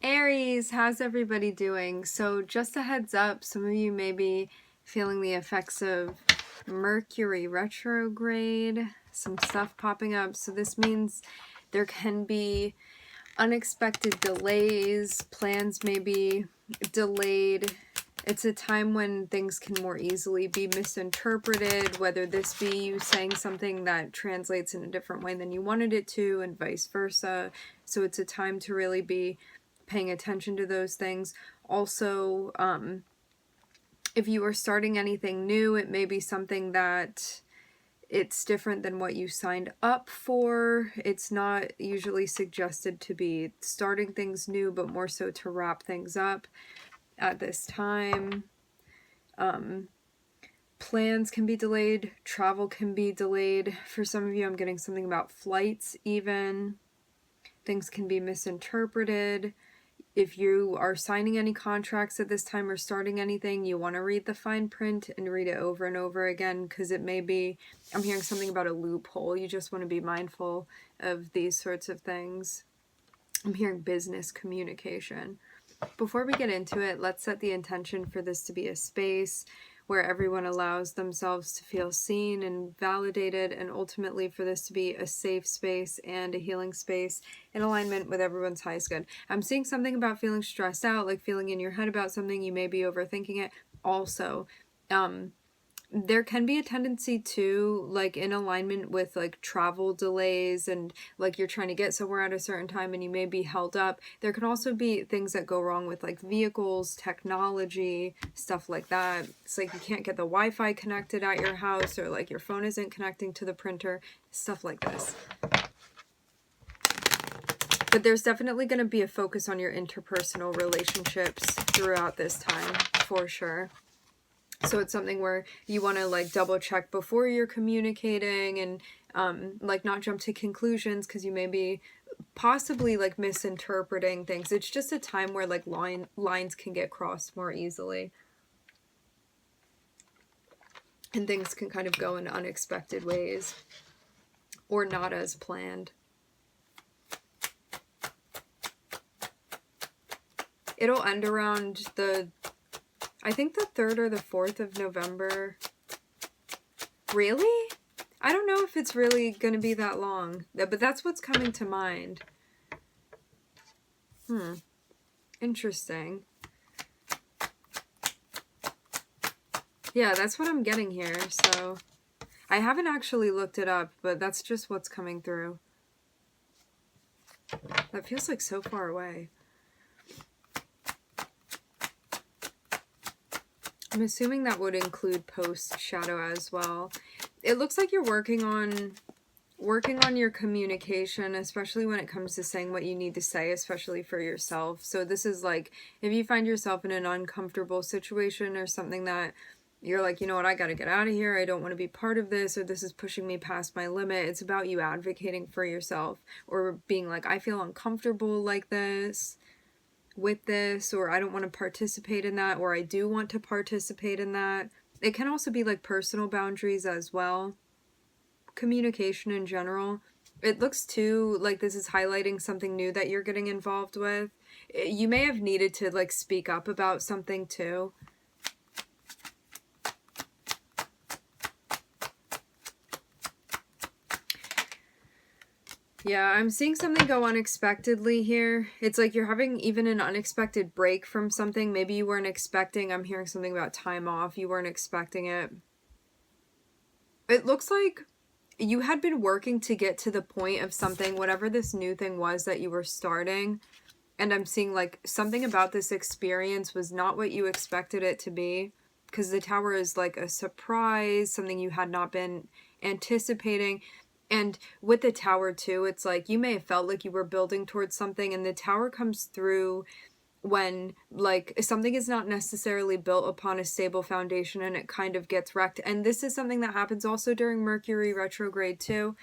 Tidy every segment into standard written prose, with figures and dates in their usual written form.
Aries, how's everybody doing? So just a heads up, some of you may be feeling the effects of Mercury retrograde, some stuff popping up. So this means there can be unexpected delays, plans may be delayed. It's a time when things can more easily be misinterpreted, whether this be you saying something that translates in a different way than you wanted it to, and vice versa. So it's a time to really be paying attention to those things. Also, if you are starting anything new, it may be something that it's different than what you signed up for. It's not usually suggested to be starting things new, but more so to wrap things up at this time. Plans can be delayed. Travel can be delayed. For some of you, I'm getting something about flights even. Things can be misinterpreted. If you are signing any contracts at this time or starting anything, you want to read the fine print and read it over and over again, because it may be, I'm hearing something about a loophole. You just want to be mindful of these sorts of things. I'm hearing business communication. Before we get into it, let's set the intention for this to be a space where everyone allows themselves to feel seen and validated, and ultimately for this to be a safe space and a healing space in alignment with everyone's highest good. I'm seeing something about feeling stressed out, like feeling in your head about something. You may be overthinking it. Also, there can be a tendency to, like, in alignment with like travel delays, and like you're trying to get somewhere at a certain time and you may be held up. There can also be things that go wrong with like vehicles, technology, stuff like that. It's like you can't get the Wi-Fi connected at your house, or like your phone isn't connecting to the printer, stuff like this. But there's definitely going to be a focus on your interpersonal relationships throughout this time, for sure. So it's something where you want to like double check before you're communicating, and like not jump to conclusions, because you may be possibly like misinterpreting things. It's just a time where like lines can get crossed more easily, and things can kind of go in unexpected ways or not as planned. It'll end around I think the 3rd or the 4th of November. Really? I don't know if it's really going to be that long, but that's what's coming to mind. Interesting. Yeah, that's what I'm getting here. So I haven't actually looked it up, but that's just what's coming through. That feels like so far away. I'm assuming that would include post shadow as well. It looks like you're working on your communication, especially when it comes to saying what you need to say, especially for yourself. So this is like, if you find yourself in an uncomfortable situation or something that you're like, you know what, I got to get out of here, I don't want to be part of this, or this is pushing me past my limit. It's about you advocating for yourself, or being like, I feel uncomfortable like this, with this, or I don't want to participate in that, or I do want to participate in that. It can also be like personal boundaries as well. Communication in general. It looks too like this is highlighting something new that you're getting involved with. You may have needed to like speak up about something too. Yeah, I'm seeing something go unexpectedly here. It's like you're having even an unexpected break from something. Maybe you weren't expecting. I'm hearing something about time off. You weren't expecting it. It looks like you had been working to get to the point of something, whatever this new thing was that you were starting. And I'm seeing like something about this experience was not what you expected it to be, because the tower is like a surprise, something you had not been anticipating. And with the tower too, it's like you may have felt like you were building towards something, and the tower comes through when like something is not necessarily built upon a stable foundation and it kind of gets wrecked. And this is something that happens also during Mercury retrograde too.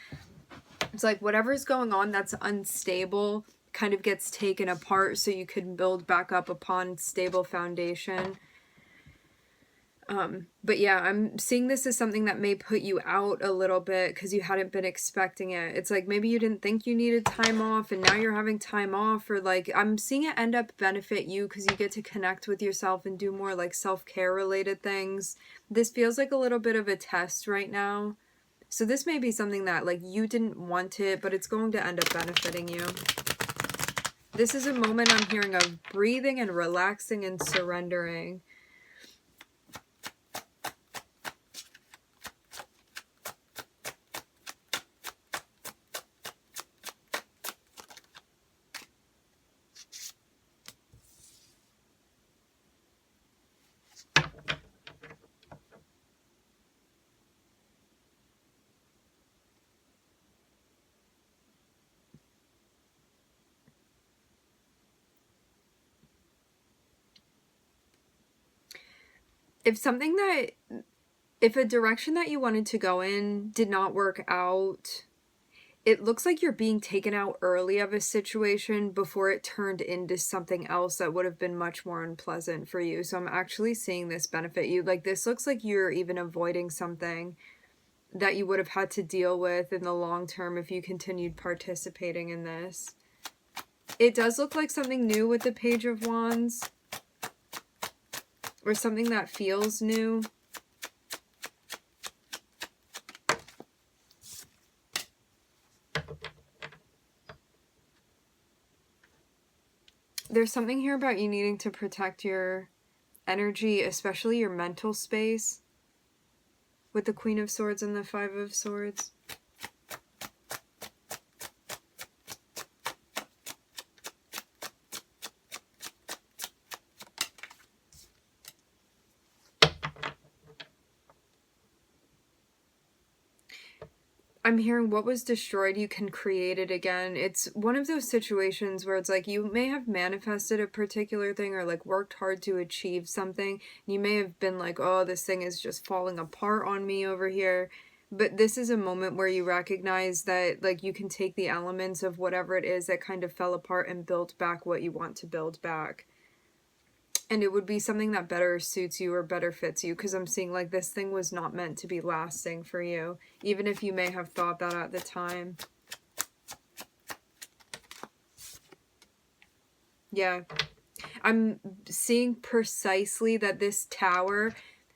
It's like whatever's going on that's unstable kind of gets taken apart so you can build back up upon stable foundation. But yeah, I'm seeing this as something that may put you out a little bit because you hadn't been expecting it. It's like maybe you didn't think you needed time off and now you're having time off, or like I'm seeing it end up benefit you because you get to connect with yourself and do more like self-care related things. This feels like a little bit of a test right now. So this may be something that like you didn't want it, but it's going to end up benefiting you. This is a moment I'm hearing of breathing and relaxing and surrendering. If a direction that you wanted to go in did not work out, it looks like you're being taken out early of a situation before it turned into something else that would have been much more unpleasant for you. So I'm actually seeing this benefit you. Like this looks like you're even avoiding something that you would have had to deal with in the long term if you continued participating in this. It does look like something new with the Page of Wands, or something that feels new. There's something here about you needing to protect your energy, especially your mental space, with the Queen of Swords and the Five of Swords. I'm hearing what was destroyed, you can create it again. It's one of those situations where it's like you may have manifested a particular thing or like worked hard to achieve something. You may have been like, oh, this thing is just falling apart on me over here. But this is a moment where you recognize that like you can take the elements of whatever it is that kind of fell apart and build back what you want to build back. And it would be something that better suits you or better fits you, because I'm seeing like this thing was not meant to be lasting for you, even if you may have thought that at the time. Yeah. I'm seeing precisely that this tower,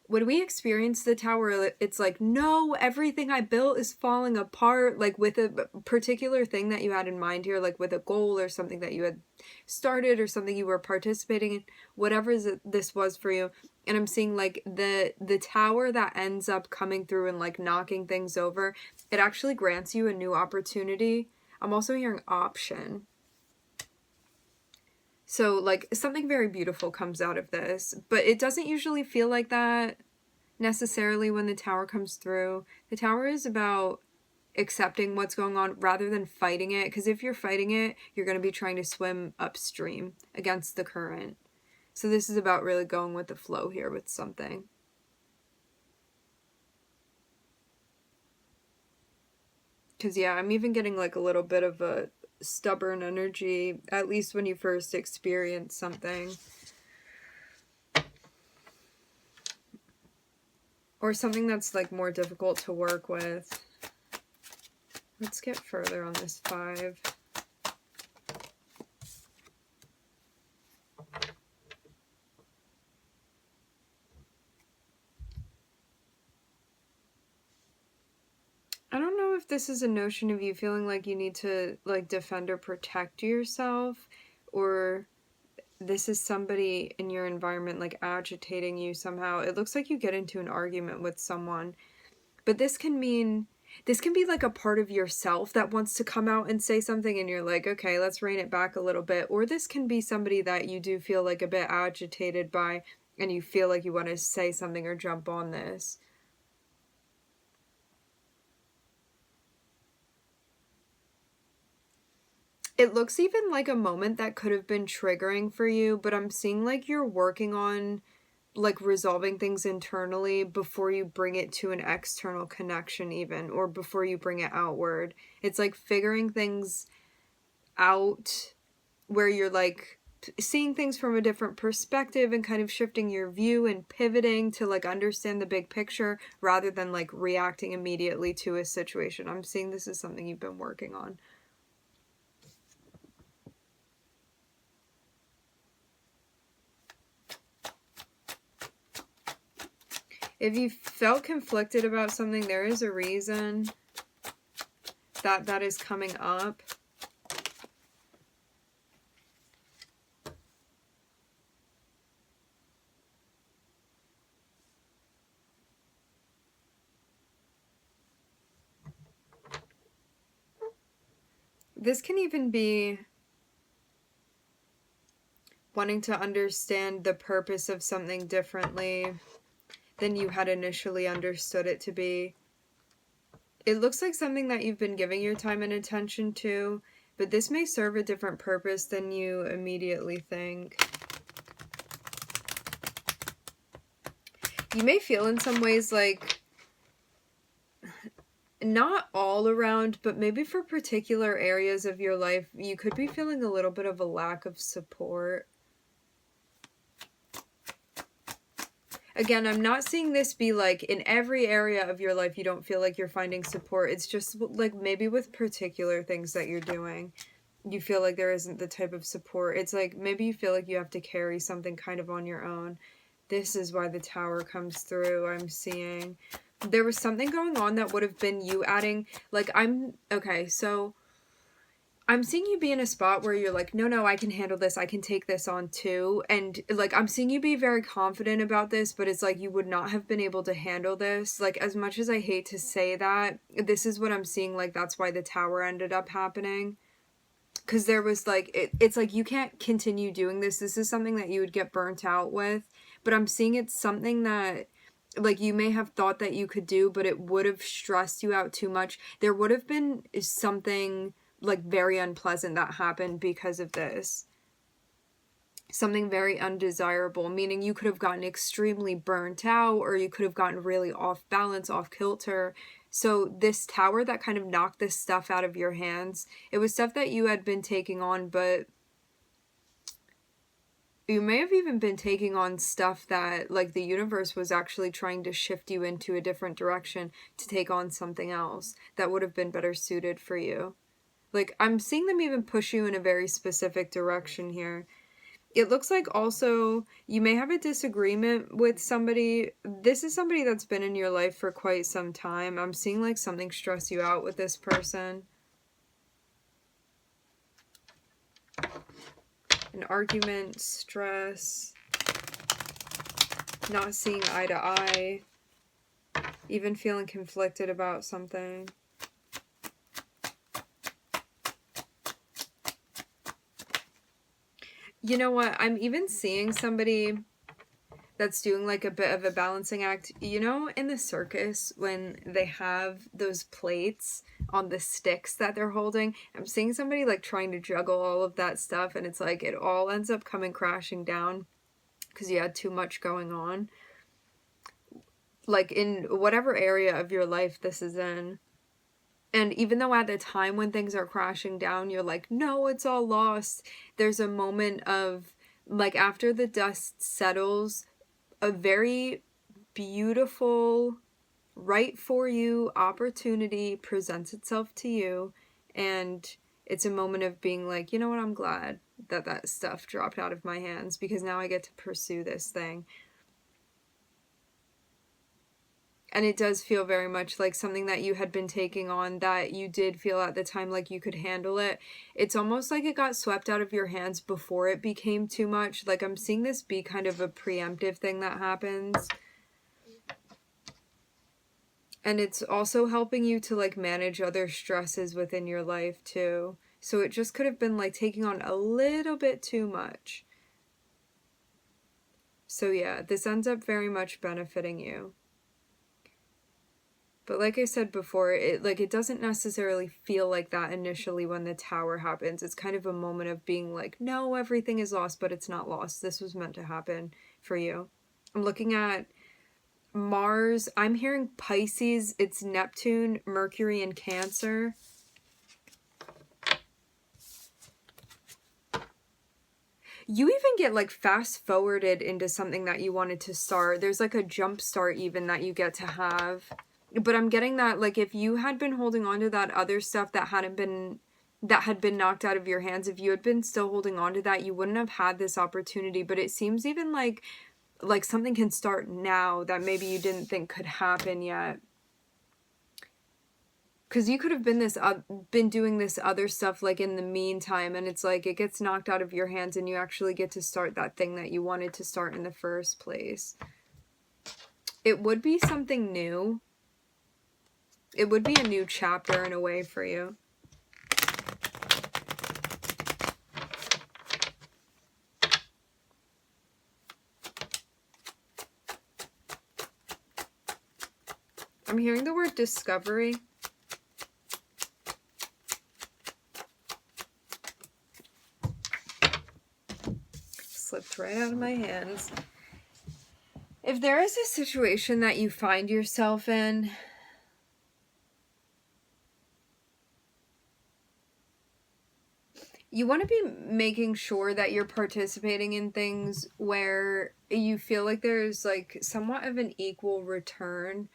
when we experience the tower, it's like, no, everything I built is falling apart, like with a particular thing that you had in mind here, like with a goal or something that you had started or something you were participating in, whatever this was for you. And I'm seeing like the tower that ends up coming through and like knocking things over, it actually grants you a new opportunity. I'm also hearing option. So, like, something very beautiful comes out of this, but it doesn't usually feel like that necessarily when the tower comes through. The tower is about accepting what's going on rather than fighting it, because if you're fighting it, you're going to be trying to swim upstream against the current. So this is about really going with the flow here with something. Because, yeah, I'm even getting, like, a little bit of a stubborn energy, at least when you first experience something. Or something that's like more difficult to work with. Let's get further on this 5. I don't know if this is a notion of you feeling like you need to like defend or protect yourself, or this is somebody in your environment like agitating you somehow. It looks like you get into an argument with someone, but this can be like a part of yourself that wants to come out and say something and you're like, okay, let's rein it back a little bit. Or this can be somebody that you do feel like a bit agitated by and you feel like you want to say something or jump on this. It looks even like a moment that could have been triggering for you, but I'm seeing like you're working on like resolving things internally before you bring it to an external connection even, or before you bring it outward. It's like figuring things out where you're like seeing things from a different perspective and kind of shifting your view and pivoting to like understand the big picture rather than like reacting immediately to a situation. I'm seeing this is something you've been working on. If you felt conflicted about something, there is a reason that is coming up. This can even be wanting to understand the purpose of something differently than you had initially understood it to be. It looks like something that you've been giving your time and attention to, but this may serve a different purpose than you immediately think. You may feel in some ways like, not all around, but maybe for particular areas of your life, you could be feeling a little bit of a lack of support. Again, I'm not seeing this be like in every area of your life you don't feel like you're finding support. It's just like maybe with particular things that you're doing, you feel like there isn't the type of support. It's like maybe you feel like you have to carry something kind of on your own. This is why the Tower comes through, I'm seeing. There was something going on that would have been you adding, like, okay, so I'm seeing you be in a spot where you're like, no, I can handle this. I can take this on too. And like, I'm seeing you be very confident about this, but it's like you would not have been able to handle this. Like, as much as I hate to say that, this is what I'm seeing. Like, that's why the Tower ended up happening. Because there was like, it's like you can't continue doing this. This is something that you would get burnt out with. But I'm seeing it's something that like you may have thought that you could do, but it would have stressed you out too much. There would have been something like very unpleasant that happened because of this. Something very undesirable, meaning you could have gotten extremely burnt out, or you could have gotten really off balance, off kilter. So this Tower that kind of knocked this stuff out of your hands, it was stuff that you had been taking on, but you may have even been taking on stuff that like the universe was actually trying to shift you into a different direction to take on something else that would have been better suited for you. Like, I'm seeing them even push you in a very specific direction here. It looks like also you may have a disagreement with somebody. This is somebody that's been in your life for quite some time. I'm seeing like something stress you out with this person. An argument, stress, not seeing eye to eye, even feeling conflicted about something. You know what? I'm even seeing somebody that's doing like a bit of a balancing act. You know, in the circus when they have those plates on the sticks that they're holding, I'm seeing somebody like trying to juggle all of that stuff, and it's like it all ends up coming crashing down because you had too much going on. Like in whatever area of your life this is in. And even though at the time when things are crashing down, you're like, no, it's all lost. There's a moment of, like, after the dust settles, a very beautiful, right for you opportunity presents itself to you. And it's a moment of being like, you know what, I'm glad that that stuff dropped out of my hands because now I get to pursue this thing. And it does feel very much like something that you had been taking on that you did feel at the time like you could handle it. It's almost like it got swept out of your hands before it became too much. Like, I'm seeing this be kind of a preemptive thing that happens. And it's also helping you to like manage other stresses within your life too. So it just could have been like taking on a little bit too much. So yeah, this ends up very much benefiting you. But like I said before, it doesn't necessarily feel like that initially when the Tower happens. It's kind of a moment of being like, no, everything is lost, but it's not lost. This was meant to happen for you. I'm looking at Mars. I'm hearing Pisces. It's Neptune, Mercury, and Cancer. You even get like fast forwarded into something that you wanted to start. There's like a jump start even that you get to have. But I'm getting that like if you had been holding on to that other stuff that had been knocked out of your hands, if you had been still holding on to that, you wouldn't have had this opportunity. But it seems even like something can start now that maybe you didn't think could happen yet. Because you could have been doing this other stuff like in the meantime, and it's like it gets knocked out of your hands and you actually get to start that thing that you wanted to start in the first place. It would be something new. It would be a new chapter in a way for you. I'm hearing the word discovery. Slipped right out of my hands. If there is a situation that you find yourself in, you want to be making sure that you're participating in things where you feel like there's like somewhat of an equal return,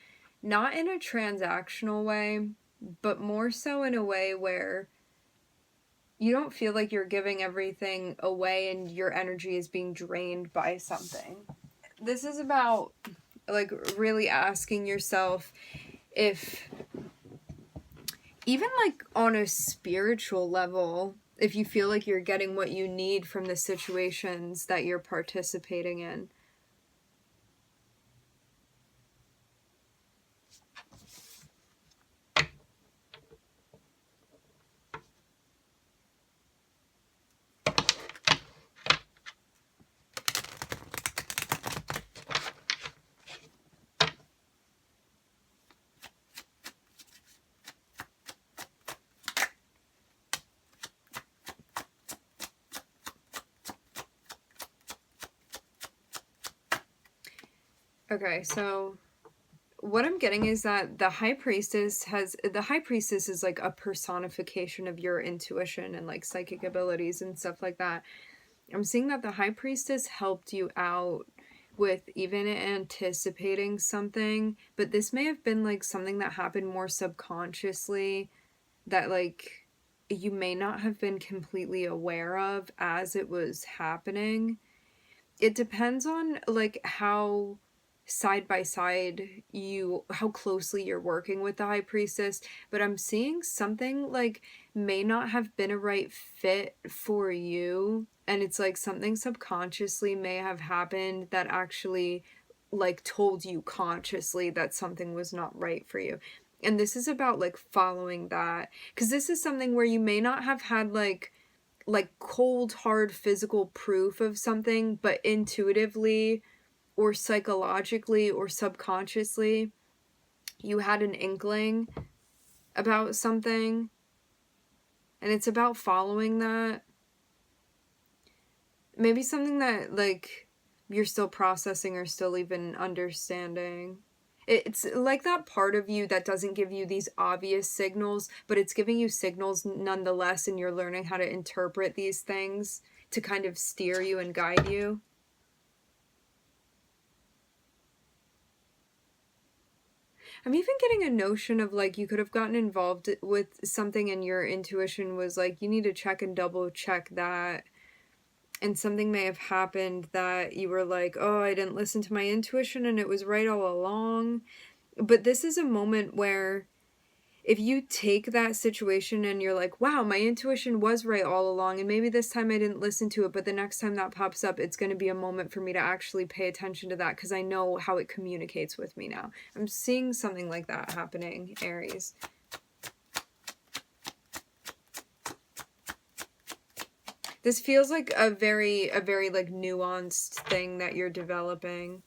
not in a transactional way, but more so in a way where you don't feel like you're giving everything away and your energy is being drained by something. This is about like really asking yourself if, even like on a spiritual level, if you feel like you're getting what you need from the situations that you're participating in. Okay, so what I'm getting is that the High Priestess is like a personification of your intuition and like psychic abilities and stuff like that. I'm seeing that the High Priestess helped you out with even anticipating something, but this may have been like something that happened more subconsciously that like you may not have been completely aware of as it was happening. It depends on like how side by side how closely you're working with the High Priestess, but I'm seeing something like may not have been a right fit for you, and it's like something subconsciously may have happened that actually like told you consciously that something was not right for you. And this is about like following that, because this is something where you may not have had like cold hard physical proof of something, but intuitively or psychologically or subconsciously you had an inkling about something, and it's about following that. Maybe something that like you're still processing or still even understanding. It's like that part of you that doesn't give you these obvious signals, but it's giving you signals nonetheless, and you're learning how to interpret these things to kind of steer you and guide you. I'm even getting a notion of like you could have gotten involved with something and your intuition was like, you need to check and double check that. And something may have happened that you were like, oh, I didn't listen to my intuition and it was right all along. But this is a moment where if you take that situation and you're like, wow, my intuition was right all along, and maybe this time I didn't listen to it, but the next time that pops up, it's going to be a moment for me to actually pay attention to that because I know how it communicates with me now. I'm seeing something like that happening, Aries. This feels like a very like nuanced thing that you're developing.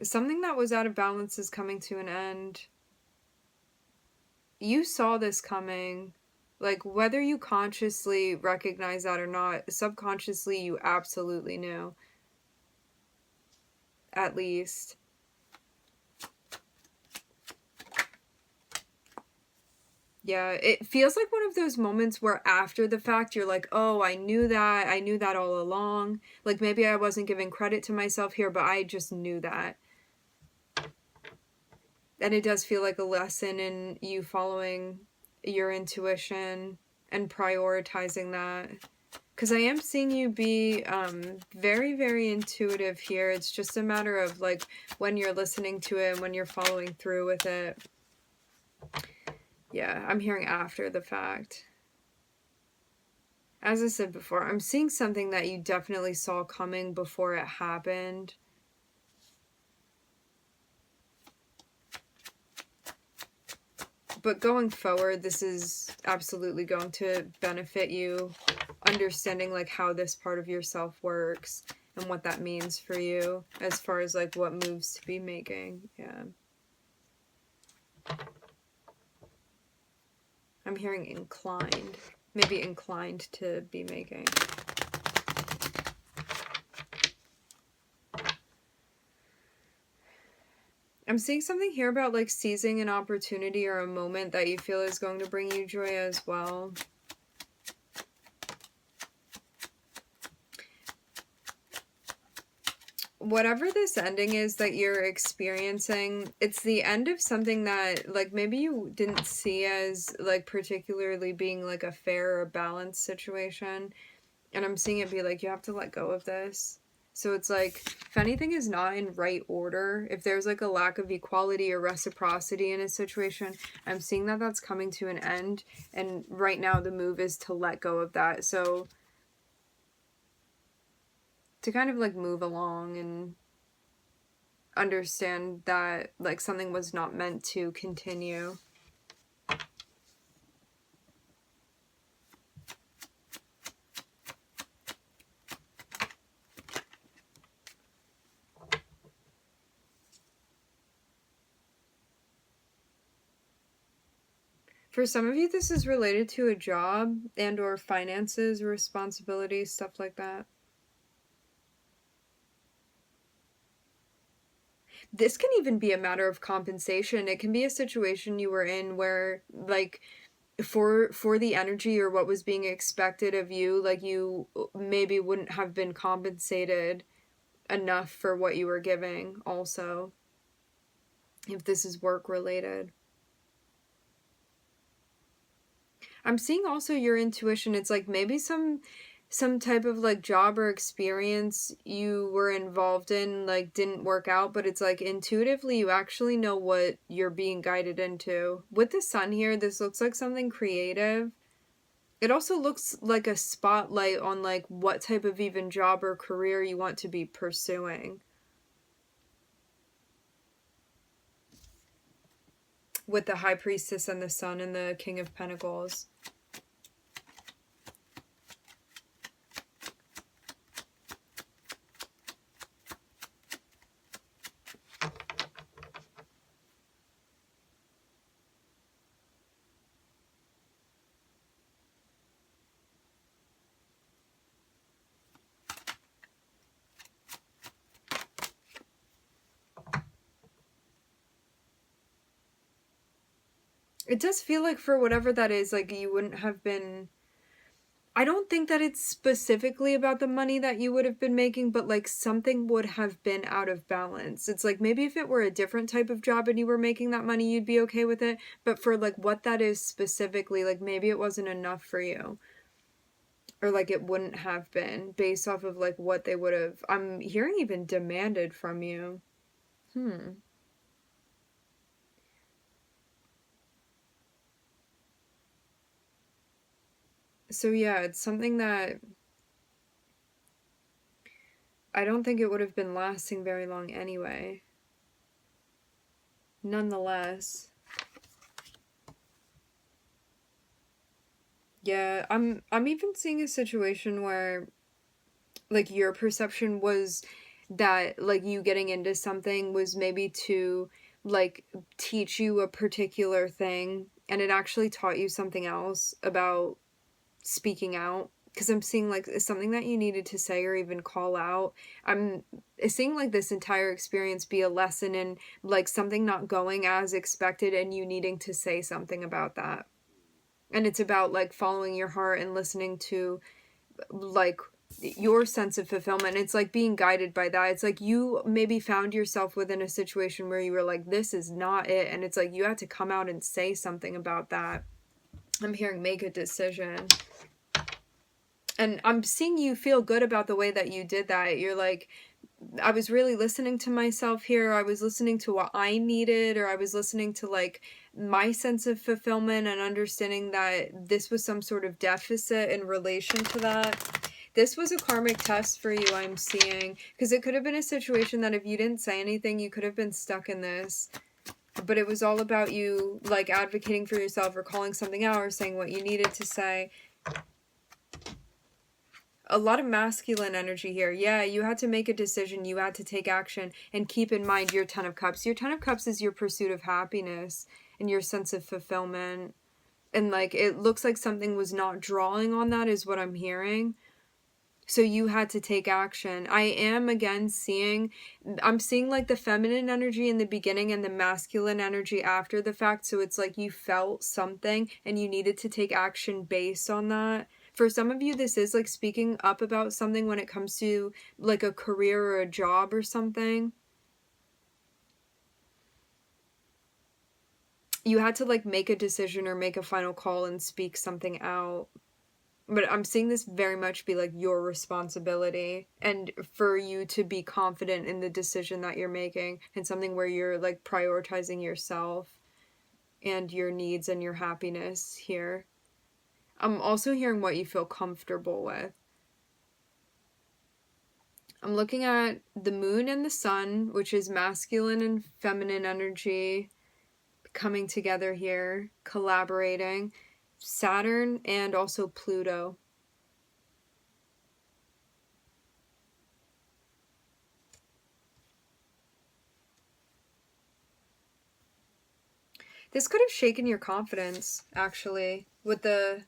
Something that was out of balance is coming to an end. You saw this coming. Like, whether you consciously recognize that or not, subconsciously you absolutely knew. At least. Yeah, it feels like one of those moments where after the fact you're like, oh, I knew that all along. Like, maybe I wasn't giving credit to myself here, but I just knew that. And it does feel like a lesson in you following your intuition and prioritizing that. Because I am seeing you be very, very intuitive here. It's just a matter of, like, when you're listening to it and when you're following through with it. Yeah, I'm hearing after the fact. As I said before, I'm seeing something that you definitely saw coming before it happened. But going forward, this is absolutely going to benefit you, understanding like how this part of yourself works and what that means for you as far as like what moves to be making. Yeah. I'm hearing inclined. Maybe inclined to be making. I'm seeing something here about like seizing an opportunity or a moment that you feel is going to bring you joy as well. Whatever this ending is that you're experiencing, it's the end of something that like maybe you didn't see as like particularly being like a fair or balanced situation. And I'm seeing it be like, you have to let go of this. So it's like, if anything is not in right order, if there's like a lack of equality or reciprocity in a situation, I'm seeing that that's coming to an end. And right now the move is to let go of that. So to kind of like move along and understand that like something was not meant to continue. For some of you, this is related to a job and or finances, responsibilities, stuff like that. This can even be a matter of compensation. It can be a situation you were in where like for the energy or what was being expected of you, like you maybe wouldn't have been compensated enough for what you were giving also, if this is work related. I'm seeing also your intuition. It's like maybe some type of like job or experience you were involved in like didn't work out, but it's like intuitively you actually know what you're being guided into. With the sun here, this looks like something creative. It also looks like a spotlight on like what type of even job or career you want to be pursuing. With the High Priestess and the Sun and the King of Pentacles. It does feel like for whatever that is, like you wouldn't have been... I don't think that it's specifically about the money that you would have been making, but like something would have been out of balance. It's like maybe if it were a different type of job and you were making that money, you'd be okay with it. But for like what that is specifically, like maybe it wasn't enough for you. Or like it wouldn't have been based off of like what they would have... I'm hearing even demanded from you. So yeah, it's something that I don't think it would have been lasting very long anyway. Nonetheless. Yeah, I'm even seeing a situation where like your perception was that like you getting into something was maybe to like teach you a particular thing and it actually taught you something else about speaking out. Because I'm seeing like something that you needed to say or even call out. I'm seeing like this entire experience be a lesson in like something not going as expected and you needing to say something about that. And it's about like following your heart and listening to like your sense of fulfillment. It's like being guided by that. It's like you maybe found yourself within a situation where you were like, this is not it. And it's like you had to come out and say something about that. I'm hearing make a decision. And I'm seeing you feel good about the way that you did that. You're like, I was really listening to myself here. I was listening to what I needed, or I was listening to like my sense of fulfillment and understanding that this was some sort of deficit in relation to that. This was a karmic test for you, I'm seeing, because it could have been a situation that if you didn't say anything, you could have been stuck in this. But it was all about you like advocating for yourself or calling something out or saying what you needed to say. A lot of masculine energy here. Yeah, you had to make a decision. You had to take action. And keep in mind your 10 of Cups. Your 10 of Cups is your pursuit of happiness and your sense of fulfillment. And like, it looks like something was not drawing on that is what I'm hearing. So you had to take action. I am again seeing, I'm seeing like the feminine energy in the beginning and the masculine energy after the fact. So it's like you felt something and you needed to take action based on that. For some of you, this is like speaking up about something when it comes to like a career or a job or something. You had to like make a decision or make a final call and speak something out. But I'm seeing this very much be like your responsibility and for you to be confident in the decision that you're making and something where you're like prioritizing yourself and your needs and your happiness here. I'm also hearing what you feel comfortable with. I'm looking at the moon and the sun, which is masculine and feminine energy coming together here, collaborating. Saturn and also Pluto. This could have shaken your confidence, actually, with the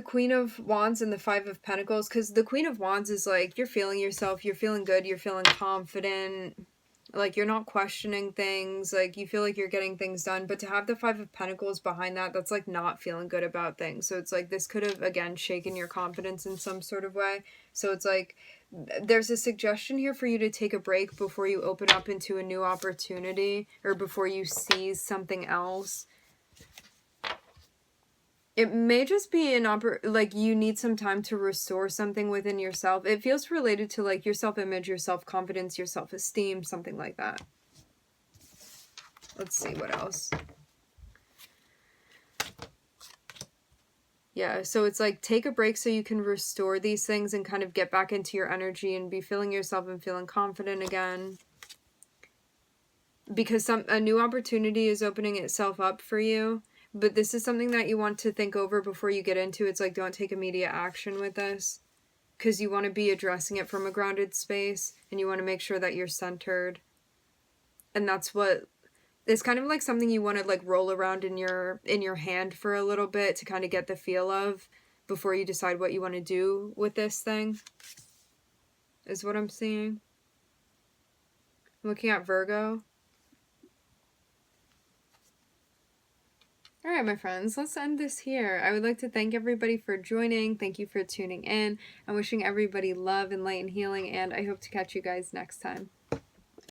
Queen of Wands and the Five of Pentacles, because the Queen of Wands is like, you're feeling yourself, you're feeling good, you're feeling confident, like you're not questioning things, like you feel like you're getting things done. But to have the Five of Pentacles behind that, that's like not feeling good about things. So it's like this could have, again, shaken your confidence in some sort of way. So it's like there's a suggestion here for you to take a break before you open up into a new opportunity or before you seize something else. It may just be like you need some time to restore something within yourself. It feels related to like your self-image, your self-confidence, your self-esteem, something like that. Let's see what else. Yeah, so it's like take a break so you can restore these things and kind of get back into your energy and be feeling yourself and feeling confident again. Because a new opportunity is opening itself up for you. But this is something that you want to think over before you get into. It's like, don't take immediate action with this. Because you want to be addressing it from a grounded space. And you want to make sure that you're centered. And that's what... It's kind of like something you want to like roll around in your hand for a little bit to kind of get the feel of before you decide what you want to do with this thing. Is what I'm seeing. I'm looking at Virgo. Alright, my friends, let's end this here. I would like to thank everybody for joining. Thank you for tuning in. I'm wishing everybody love and light and healing, and I hope to catch you guys next time.